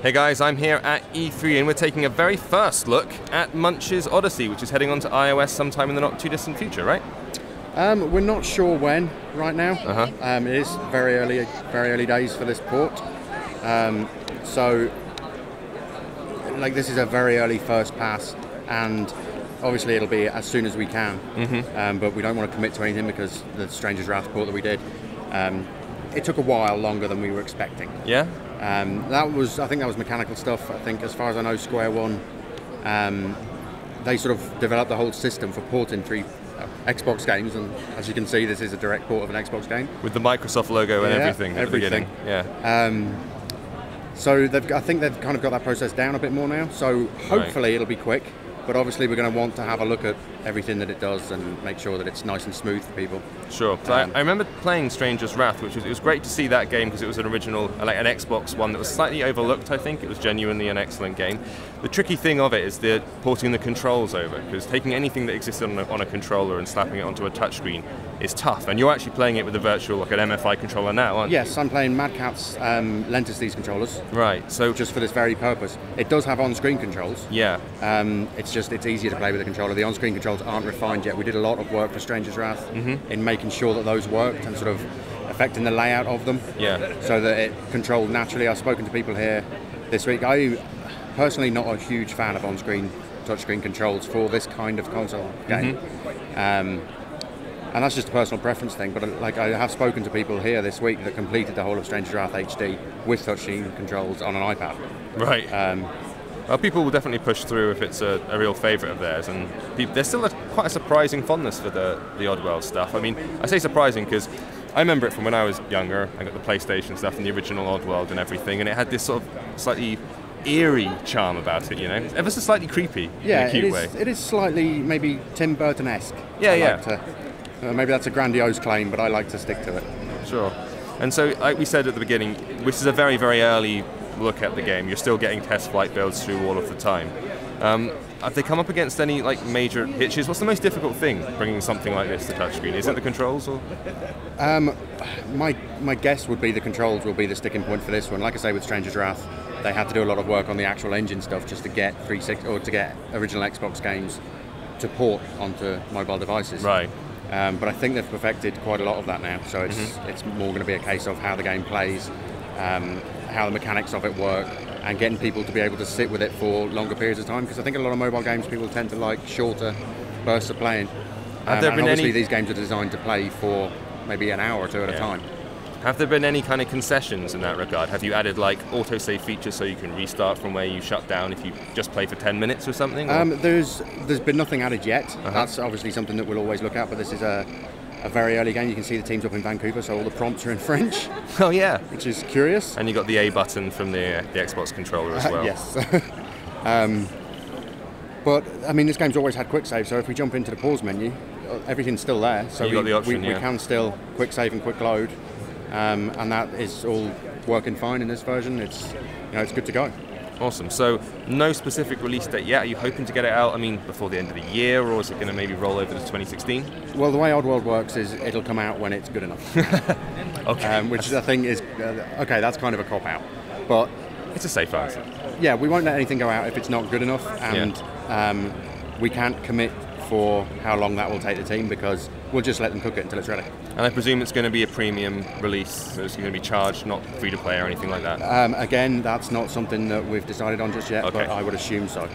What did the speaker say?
Hey guys, I'm here at E3 and we're taking a very first look at Munch's Oddysee, which is heading onto iOS sometime in the not too distant future, right? We're not sure when right now. It is very early days for this port. So this is a very early first pass, and obviously it'll be as soon as we can. But we don't want to commit to anything because the Stranger's Wrath port that we did, it took a while longer than we were expecting. Yeah. I think that was mechanical stuff. I think, as far as I know, Square One, they sort of developed the whole system for porting Xbox games, and as you can see, this is a direct port of an Xbox game with the Microsoft logo and everything at the beginning. Yeah. So I think they've kind of got that process down a bit more now. So hopefully it'll be quick. But obviously we're going to want to have a look at everything that it does and make sure that it's nice and smooth for people. Sure. So I remember playing Stranger's Wrath, it was great to see that game because it was an original, like an Xbox one that was slightly overlooked, I think. It was genuinely an excellent game. The tricky thing of it is porting the controls over, because taking anything that existed on a controller and slapping it onto a touchscreen is tough. And you're actually playing it with a virtual, like an MFI controller now, aren't you? Yes, I'm playing Mad Catz lent us these controllers. Right. So just for this very purpose. It does have on-screen controls. Yeah. It's easier to play with a controller. The on-screen controls aren't refined yet. We did a lot of work for Stranger's Wrath in making sure that those worked and sort of affecting the layout of them. Yeah. So that it controlled naturally. I've spoken to people here this week. I personally not a huge fan of on-screen touchscreen controls for this kind of console game. And that's just a personal preference thing, but I have spoken to people here this week that completed the whole of Stranger's Wrath HD with touchscreen controls on an iPad. Right. Well, people will definitely push through if it's a real favourite of theirs, and there's still quite a surprising fondness for the Oddworld stuff. I mean, I say surprising because I remember it from when I was younger. I got the PlayStation stuff and the original Oddworld and everything, and it had this sort of slightly eerie charm about it, you know? Ever so slightly creepy in a cute way. It is slightly maybe Tim Burton-esque. Maybe that's a grandiose claim, but I like to stick to it. Sure. And so, like we said at the beginning, this is a very, very early look at the game. You're still getting test flight builds through all of the time. Have they come up against any major hitches? What's the most difficult thing bringing something like this to touchscreen? Is it the controls, or? My guess would be the controls will be the sticking point for this one. Like I say, with Stranger's Wrath, they had to do a lot of work on the actual engine stuff just to get to get original Xbox games to port onto mobile devices. Right. But I think they've perfected quite a lot of that now. So it's more going to be a case of how the game plays, how the mechanics of it work, and getting people to be able to sit with it for longer periods of time. Because I think a lot of mobile games people tend to like shorter bursts of playing. Have there been obviously these games are designed to play for maybe an hour or two at a time. Have there been any kind of concessions in that regard? Have you added like autosave features so you can restart from where you shut down if you just play for 10 minutes or something? There's been nothing added yet. That's obviously something that we'll always look at, but this is a very early game. You can see the team's up in Vancouver, so all the prompts are in French. Oh yeah. Which is curious. And you got the A button from the Xbox controller as well. Yes. But I mean, this game's always had quick save, so if we jump into the pause menu, everything's still there. So you got the option, we can still quick save and quick load. And that is all working fine in this version. It's good to go. Awesome. So no specific release date yet. Are you hoping to get it out, before the end of the year, or is it going to maybe roll over to 2016? Well, the way Oddworld works is it'll come out when it's good enough. Okay. Which I think is that's kind of a cop-out, but it's a safe answer. Yeah, we won't let anything go out if it's not good enough, and we can't commit for how long that will take the team because we'll just let them cook it until it's ready. And I presume it's going to be a premium release, so it's going to be charged, not free to play or anything like that? Again, that's not something that we've decided on just yet, but I would assume so.